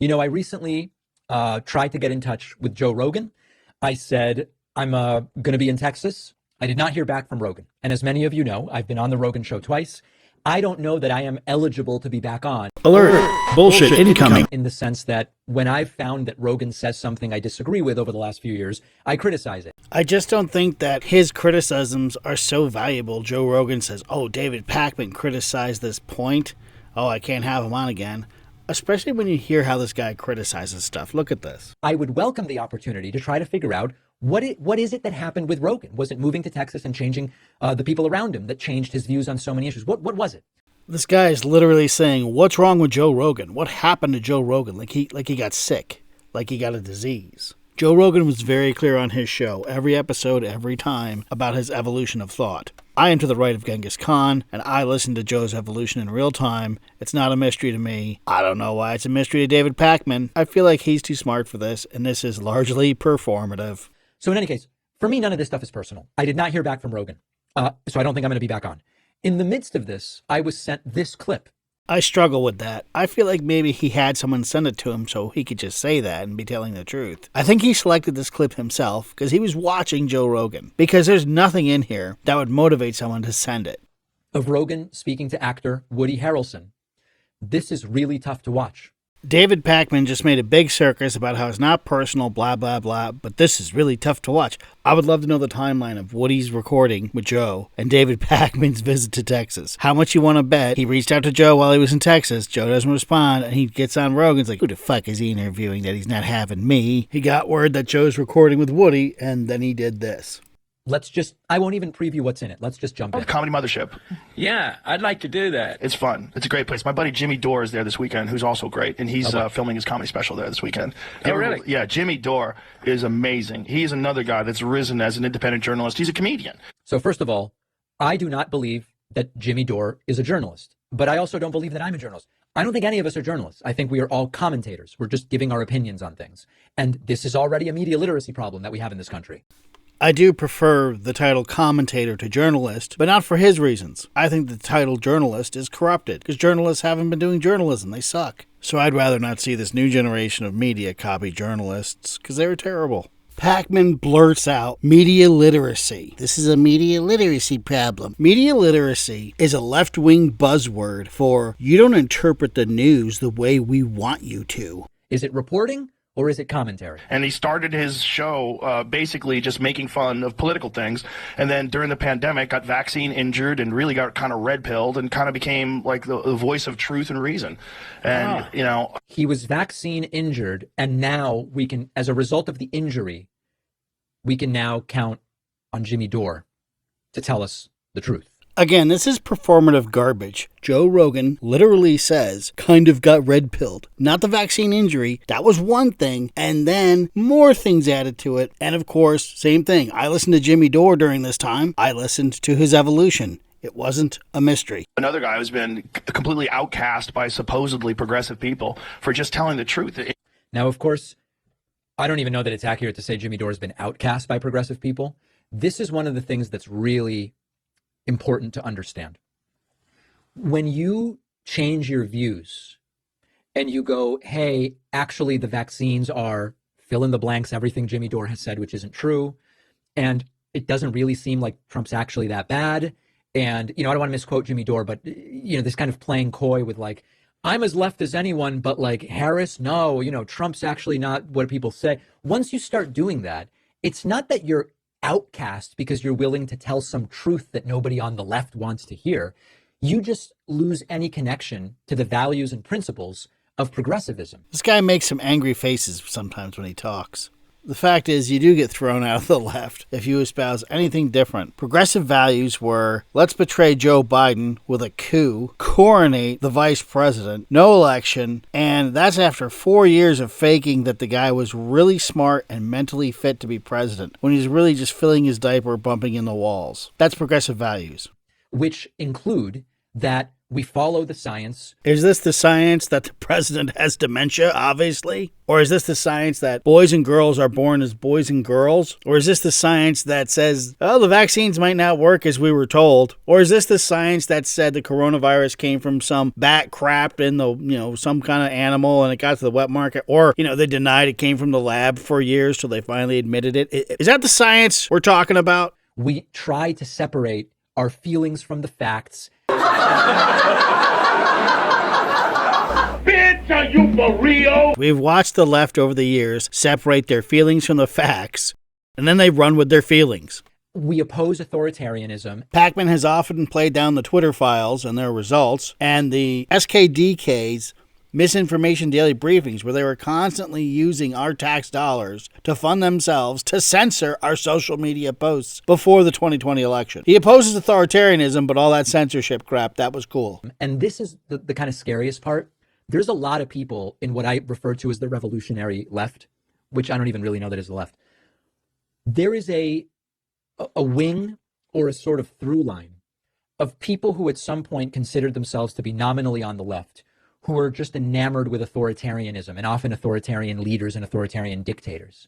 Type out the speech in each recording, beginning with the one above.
I recently tried to get in touch with Joe Rogan. I said, I'm going to be in Texas. I did not hear back from Rogan. And as many of you know, I've been on the Rogan show twice. I don't know that I am eligible to be back on. Alert! Bullshit incoming. In the sense that when I've found that Rogan says something I disagree with over the last few years, I criticize it. I just don't think that his criticisms are so valuable. Joe Rogan says, oh, David Pakman criticized this point. Oh, I can't have him on again. Especially when you hear how this guy criticizes stuff. Look at this. I would welcome the opportunity to try to figure out what is it that happened with Rogan? Was it moving to Texas and changing the people around him that changed his views on so many issues? What was it? This guy is literally saying, what's wrong with Joe Rogan? What happened to Joe Rogan? Like he got sick, like he got a disease. Joe Rogan was very clear on his show, every episode, every time, about his evolution of thought. I am to the right of Genghis Khan, and I listen to Joe's evolution in real time. It's not a mystery to me. I don't know why it's a mystery to David Pakman. I feel like he's too smart for this, and this is largely performative. So in any case, for me, none of this stuff is personal. I did not hear back from Rogan, so I don't think I'm going to be back on. In the midst of this, I was sent this clip. I struggle with that. I feel like maybe he had someone send it to him so he could just say that and be telling the truth. I think he selected this clip himself because he was watching Joe Rogan. Because there's nothing in here that would motivate someone to send it. Of Rogan speaking to actor Woody Harrelson. This is really tough to watch. David Pakman just made a big circus about how it's not personal, blah, blah, blah, but this is really tough to watch. I would love to know the timeline of Woody's recording with Joe and David Pakman's visit to Texas. How much you want to bet he reached out to Joe while he was in Texas, Joe doesn't respond, and he gets on Rogan's like, who the fuck is he interviewing that he's not having me? He got word that Joe's recording with Woody, and then he did this. I won't even preview what's in it. Let's just jump in. Comedy Mothership. Yeah, I'd like to do that. It's fun. It's a great place. My buddy Jimmy Dore is there this weekend, who's also great, and he's filming his comedy special there this weekend. Oh, really? Yeah, Jimmy Dore is amazing. He's another guy that's risen as an independent journalist. He's a comedian. So first of all, I do not believe that Jimmy Dore is a journalist, but I also don't believe that I'm a journalist. I don't think any of us are journalists. I think we are all commentators. We're just giving our opinions on things. And this is already a media literacy problem that we have in this country. I do prefer the title commentator to journalist, but not for his reasons. I think the title journalist is corrupted, because journalists haven't been doing journalism. They suck. So I'd rather not see this new generation of media copy journalists, because they're terrible. Pakman blurts out media literacy. This is a media literacy problem. Media literacy is a left-wing buzzword for you don't interpret the news the way we want you to. Is it reporting? Or is it commentary? And he started his show basically just making fun of political things. And then during the pandemic, got vaccine injured and really got kind of red-pilled and kind of became like the voice of truth and reason. And, He was vaccine injured, and now we can, as a result of the injury, we can now count on Jimmy Dore to tell us the truth. Again, this is performative garbage. Joe Rogan literally says, kind of got red-pilled. Not the vaccine injury. That was one thing. And then more things added to it. And of course, same thing. I listened to Jimmy Dore during this time. I listened to his evolution. It wasn't a mystery. Another guy who's been completely outcast by supposedly progressive people for just telling the truth. Now, of course, I don't even know that it's accurate to say Jimmy Dore has been outcast by progressive people. This is one of the things that's really important to understand. When you change your views and you go, hey, actually the vaccines are fill in the blanks, everything Jimmy Dore has said, which isn't true. And it doesn't really seem like Trump's actually that bad. And, I don't want to misquote Jimmy Dore, but, this kind of playing coy with like, I'm as left as anyone, but like Harris, no, Trump's actually not what people say. Once you start doing that, it's not that you're outcast because you're willing to tell some truth that nobody on the left wants to hear. You just lose any connection to the values and principles of progressivism. This guy makes some angry faces sometimes when he talks. The fact is, you do get thrown out of the left if you espouse anything different. Progressive values were, let's betray Joe Biden with a coup, coronate the vice president, no election, and that's after 4 years of faking that the guy was really smart and mentally fit to be president, when he's really just filling his diaper, bumping in the walls. That's progressive values. Which include that We follow the science. Is this the science that the president has dementia, obviously? Or is this the science that boys and girls are born as boys and girls? Or is this the science that says, oh, the vaccines might not work as we were told? Or is this the science that said the coronavirus came from some bat crap in the, some kind of animal and it got to the wet market? Or, they denied it came from the lab for years till they finally admitted it? Is that the science we're talking about? We try to separate our feelings from the facts. Bitch, are you for real? We've watched the left over the years separate their feelings from the facts, and then they run with their feelings. We oppose authoritarianism. Pakman has often played down the Twitter files and their results, and the SKDK's misinformation daily briefings, where they were constantly using our tax dollars to fund themselves to censor our social media posts before the 2020 election. He opposes authoritarianism, but all that censorship crap, that was cool. And this is the kind of scariest part. There's a lot of people in what I refer to as the revolutionary left, which I don't even really know that is the left. There is a wing or a sort of through line of people who at some point considered themselves to be nominally on the left, who are just enamored with authoritarianism and often authoritarian leaders and authoritarian dictators.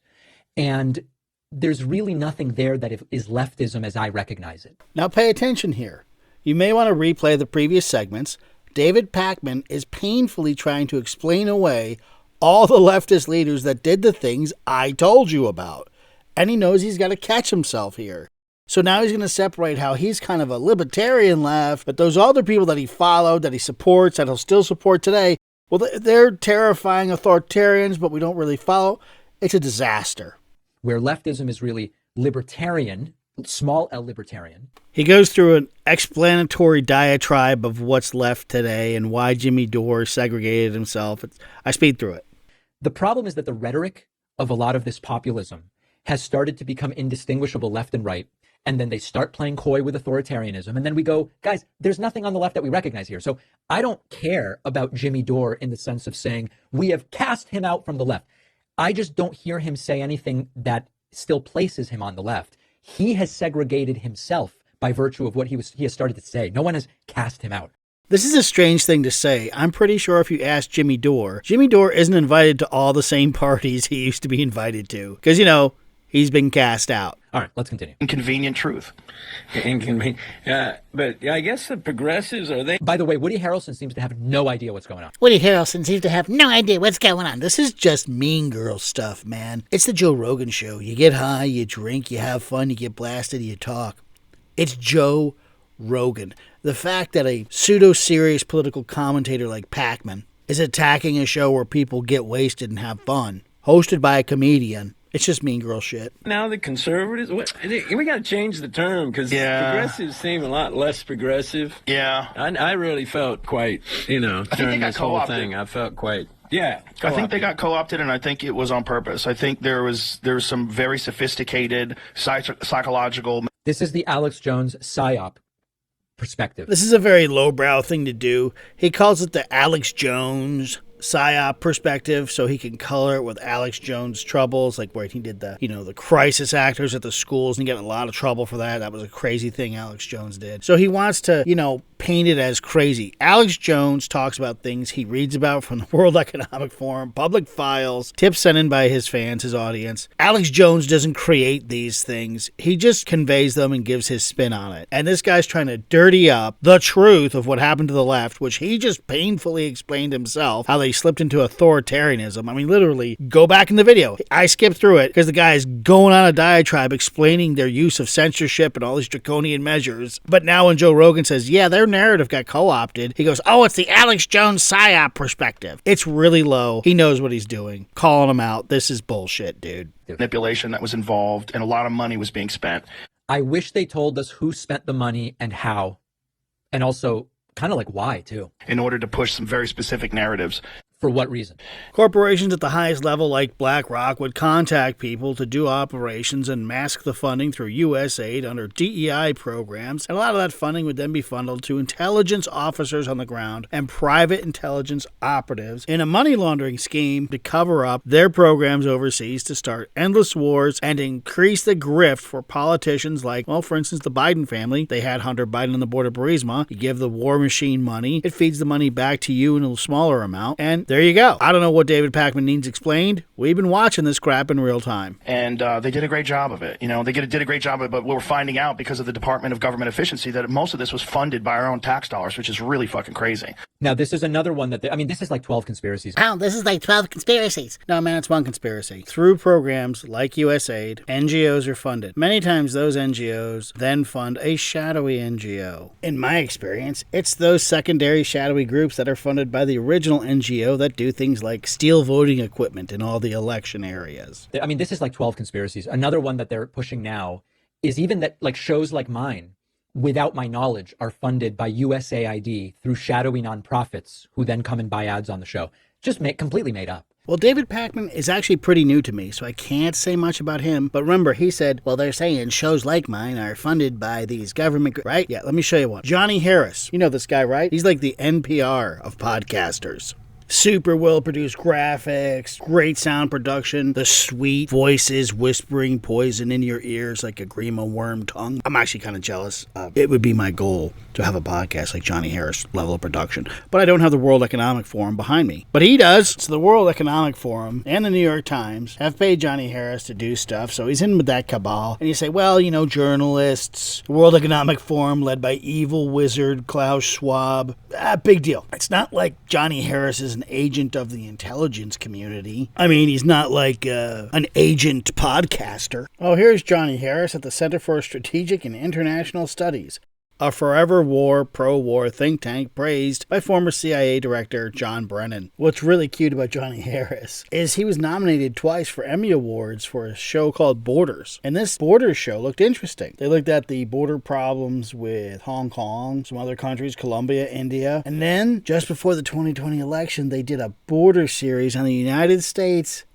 And there's really nothing there that is leftism as I recognize it. Now pay attention here. You may want to replay the previous segments. David Pakman is painfully trying to explain away all the leftist leaders that did the things I told you about. And he knows he's got to catch himself here. So now he's going to separate how he's kind of a libertarian left, but those other people that he followed, that he supports, that he'll still support today, well, they're terrifying authoritarians, but we don't really follow. It's a disaster. Where leftism is really libertarian, small L libertarian. He goes through an explanatory diatribe of what's left today and why Jimmy Dore segregated himself. I speed through it. The problem is that the rhetoric of a lot of this populism has started to become indistinguishable left and right. And then they start playing coy with authoritarianism. And then we go, guys, there's nothing on the left that we recognize here. So I don't care about Jimmy Dore in the sense of saying we have cast him out from the left. I just don't hear him say anything that still places him on the left. He has segregated himself by virtue of what he has started to say. No one has cast him out. This is a strange thing to say. I'm pretty sure if you ask Jimmy Dore isn't invited to all the same parties he used to be invited to. Because, he's been cast out. All right, let's continue. Inconvenient truth. Inconvenient. But I guess the progressives, are they? By the way, Woody Harrelson seems to have no idea what's going on. Woody Harrelson seems to have no idea what's going on. This is just mean girl stuff, man. It's the Joe Rogan show. You get high, you drink, you have fun, you get blasted, you talk. It's Joe Rogan. The fact that a pseudo-serious political commentator like Pakman is attacking a show where people get wasted and have fun, hosted by a comedian, it's just mean girl shit. Now the conservatives, we got to change the term because progressives seem a lot less progressive. Yeah. I really felt quite, during this whole thing, I felt quite, yeah. I think they got co-opted, and I think it was on purpose. I think there was some very sophisticated psychological. This is the Alex Jones PSYOP perspective. This is a very lowbrow thing to do. He calls it the Alex Jones PSYOP perspective, so he can color it with Alex Jones' troubles, like where he did the crisis actors at the schools, and he got in a lot of trouble for that. That was a crazy thing Alex Jones did. So he wants to, paint it as crazy. Alex Jones talks about things he reads about from the World Economic Forum, public files, tips sent in by his fans, his audience. Alex Jones doesn't create these things. He just conveys them and gives his spin on it. And this guy's trying to dirty up the truth of what happened to the left, which he just painfully explained himself, how they slipped into authoritarianism. I mean, literally, go back in the video. I skipped through it because the guy is going on a diatribe explaining their use of censorship and all these draconian measures. But now when Joe Rogan says, yeah, their narrative got co-opted, he goes, oh, it's the Alex Jones PSYOP perspective. It's really low. He knows what he's doing. Calling him out. This is bullshit, dude. Manipulation that was involved, and a lot of money was being spent. I wish they told us who spent the money and how. And also, kind of like why, too. In order to push some very specific narratives. For what reason? Corporations at the highest level like BlackRock would contact people to do operations and mask the funding through USAID under DEI programs, and a lot of that funding would then be funneled to intelligence officers on the ground and private intelligence operatives in a money laundering scheme to cover up their programs overseas to start endless wars and increase the grift for politicians like, well, for instance, the Biden family. They had Hunter Biden on the board of Burisma. You give the war machine money, it feeds the money back to you in a smaller amount, and there you go. I don't know what David Pakman needs explained. We've been watching this crap in real time. And they did a great job of it. They did a great job of it, but we're finding out because of the Department of Government Efficiency that most of this was funded by our own tax dollars, which is really fucking crazy. Now, this is another one that, this is like 12 conspiracies. Oh, this is like 12 conspiracies. No, man, it's one conspiracy. Through programs like USAID, NGOs are funded. Many times those NGOs then fund a shadowy NGO. In my experience, it's those secondary shadowy groups that are funded by the original NGO that do things like steal voting equipment in all the election areas. This is like 12 conspiracies. Another one that they're pushing now is even that like shows like mine, without my knowledge, are funded by USAID through shadowy nonprofits who then come and buy ads on the show. Just completely made up. Well, David Pakman is actually pretty new to me, so I can't say much about him. But remember, he said, well, they're saying shows like mine are funded by these government, right? Yeah, let me show you one. Johnny Harris. You know this guy, right? He's like the NPR of podcasters. Super well-produced graphics, great sound production, the sweet voices whispering poison in your ears like a grima worm tongue. I'm actually kind of jealous. It would be my goal to have a podcast like Johnny Harris level of production, but I don't have the World Economic Forum behind me. But he does. So the World Economic Forum and the New York Times have paid Johnny Harris to do stuff, so he's in with that cabal. And you say, well, journalists, the World Economic Forum led by evil wizard Klaus Schwab. Big deal. It's not like Johnny Harris is an agent of the intelligence community. He's not like an agent podcaster. Oh, here's Johnny Harris at the Center for Strategic and International Studies, a forever pro-war think tank praised by former CIA Director John Brennan. What's really cute about Johnny Harris is he was nominated twice for Emmy Awards for a show called Borders. And this Borders show looked interesting. They looked at the border problems with Hong Kong, some other countries, Colombia, India. And then, just before the 2020 election, they did a border series on the United States,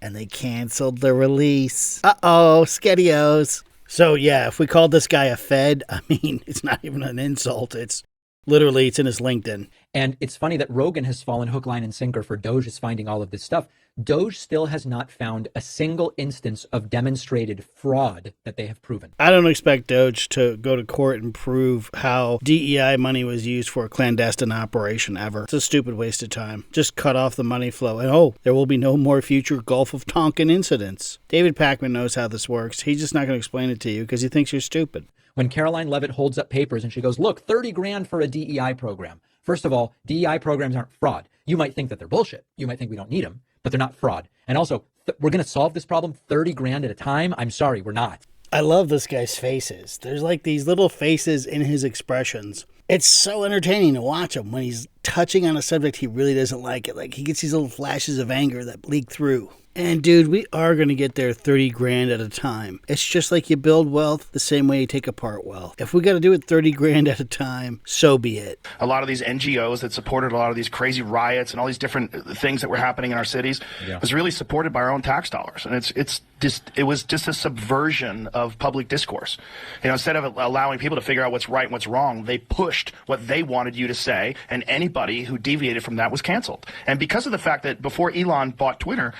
and they canceled the release. Uh-oh, Skedios. So, yeah, if we called this guy a Fed, it's not even an insult. It's literally, it's in his LinkedIn. And it's funny that Rogan has fallen hook, line, and sinker for Doge is finding all of this stuff. Doge still has not found a single instance of demonstrated fraud that they have proven. I don't expect Doge to go to court and prove how DEI money was used for a clandestine operation ever. It's a stupid waste of time. Just cut off the money flow and there will be no more future Gulf of Tonkin incidents. David Pakman knows how this works. He's just not going to explain it to you because he thinks you're stupid. When Caroline Levitt holds up papers and she goes, look, 30 grand for a DEI program. First of all, DEI programs aren't fraud. You might think that they're bullshit. You might think we don't need them, but they're not fraud. And also, we're going to solve this problem 30 grand at a time. I'm sorry, we're not. I love this guy's faces. There's like these little faces in his expressions. It's so entertaining to watch him when he's touching on a subject he really doesn't like it. Like he gets these little flashes of anger that leak through. And dude, we are going to get there 30 grand at a time. It's just like you build wealth the same way you take apart wealth. If we got to do it 30 grand at a time, so be it. A lot of these NGOs that supported a lot of these crazy riots and all these different things that were happening in our cities was really supported by our own tax dollars. And it was just a subversion of public discourse. Instead of allowing people to figure out what's right and what's wrong, they pushed what they wanted you to say, and anybody who deviated from that was canceled. And because of the fact that before Elon bought Twitter,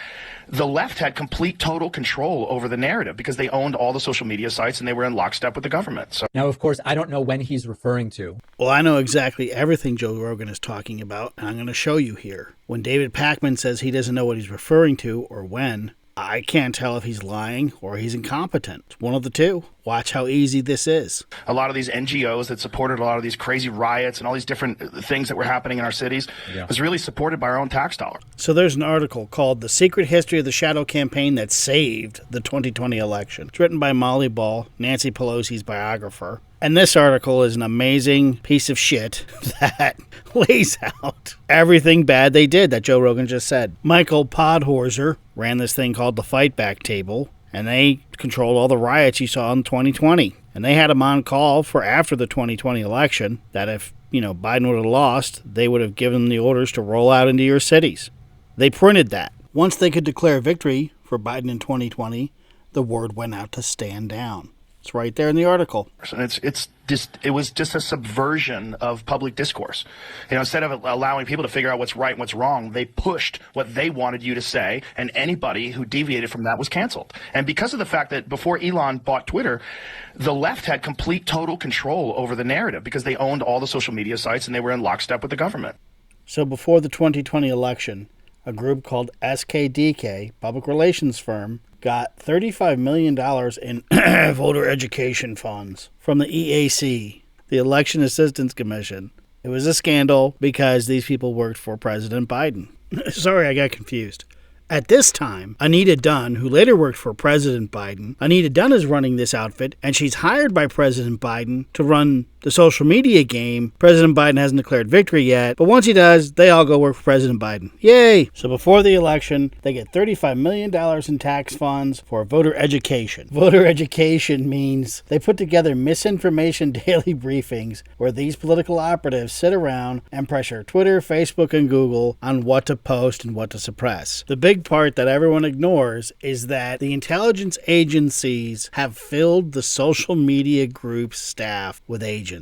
the left had complete, total control over the narrative because they owned all the social media sites and they were in lockstep with the government. So now, of course, I don't know when he's referring to. Well, I know exactly everything Joe Rogan is talking about, and I'm going to show you here. When David Pakman says he doesn't know what he's referring to or when, I can't tell if he's lying or he's incompetent. It's one of the two. Watch how easy this is. A lot of these NGOs that supported a lot of these crazy riots and all these different things that were happening in our cities was really supported by our own tax dollars. So there's an article called The Secret History of the Shadow Campaign That Saved the 2020 Election. It's written by Molly Ball, Nancy Pelosi's biographer. And this article is an amazing piece of shit that lays out everything bad they did that Joe Rogan just said. Michael Podhorzer ran this thing called the Fight Back Table, and they controlled all the riots you saw in 2020. And they had him on call for after the 2020 election that if, Biden would have lost, they would have given the orders to roll out into your cities. They printed that. Once they could declare victory for Biden in 2020, the word went out to stand down. It's right there in the article. And it was just a subversion of public discourse. Instead of allowing people to figure out what's right and what's wrong, they pushed what they wanted you to say, and anybody who deviated from that was canceled. And because of the fact that before Elon bought Twitter, the left had complete, total control over the narrative because they owned all the social media sites and they were in lockstep with the government. So before the 2020 election, a group called SKDK, public relations firm, got $35 million in voter education funds from the EAC, the Election Assistance Commission. It was a scandal because these people worked for President Biden. Sorry, I got confused. At this time, Anita Dunn, who later worked for President Biden, Anita Dunn is running this outfit, and she's hired by President Biden to run the social media game. President Biden hasn't declared victory yet, but once he does, they all go work for President Biden. Yay! So before the election, they get $35 million in tax funds for voter education. Voter education means they put together misinformation daily briefings where these political operatives sit around and pressure Twitter, Facebook, and Google on what to post and what to suppress. The big part that everyone ignores is that the intelligence agencies have filled the social media group's staff with agents.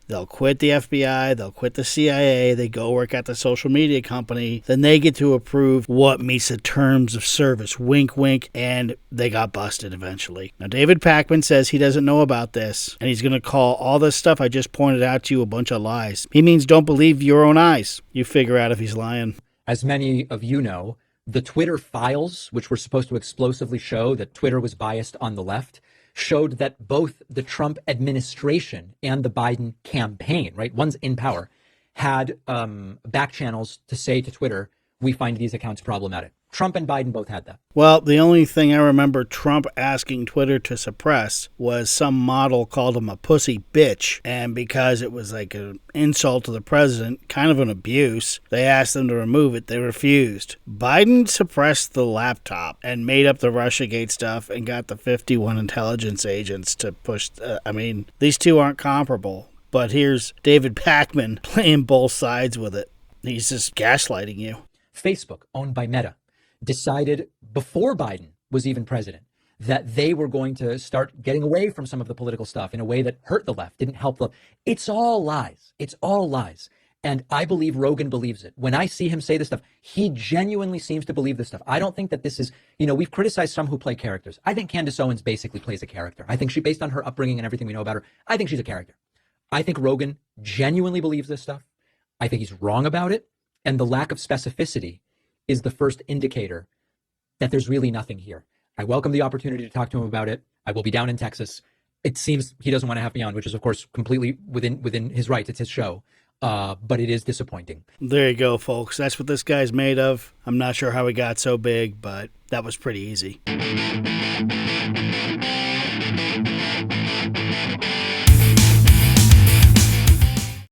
They'll quit the FBI, they'll quit the CIA, they go work at the social media company, then they get to approve what meets the terms of service, wink wink, and they got busted eventually. Now David Pakman says he doesn't know about this, and he's going to call all this stuff I just pointed out to you a bunch of lies. He means don't believe your own eyes. You figure out if he's lying. As many of you know, the Twitter files, which were supposed to explosively show that Twitter was biased on the left, showed that both the Trump administration and the Biden campaign, right, one's in power, had back channels to say to Twitter, we find these accounts problematic. Trump and Biden both had that. Well, the only thing I remember Trump asking Twitter to suppress was some model called him a pussy bitch. And because it was like an insult to the president, kind of an abuse, they asked them to remove it. They refused. Biden suppressed the laptop and made up the Russiagate stuff and got the 51 intelligence agents to push. These two aren't comparable. But here's David Pakman playing both sides with it. He's just gaslighting you. Facebook, owned by Meta, decided before Biden was even president that they were going to start getting away from some of the political stuff in a way that hurt the left, didn't help the. It's all lies. It's all lies. And I believe Rogan believes it. When I see him say this stuff, he genuinely seems to believe this stuff. I don't think that this is, we've criticized some who play characters. I think Candace Owens basically plays a character. I think based on her upbringing and everything we know about her, I think she's a character. I think Rogan genuinely believes this stuff. I think he's wrong about it. And the lack of specificity is the first indicator that there's really nothing here. I welcome the opportunity to talk to him about it. I will be down in Texas. It seems he doesn't want to have me on, which is, of course, completely within his rights. It's his show. But it is disappointing. There you go, folks. That's what this guy's made of. I'm not sure how he got so big, but that was pretty easy.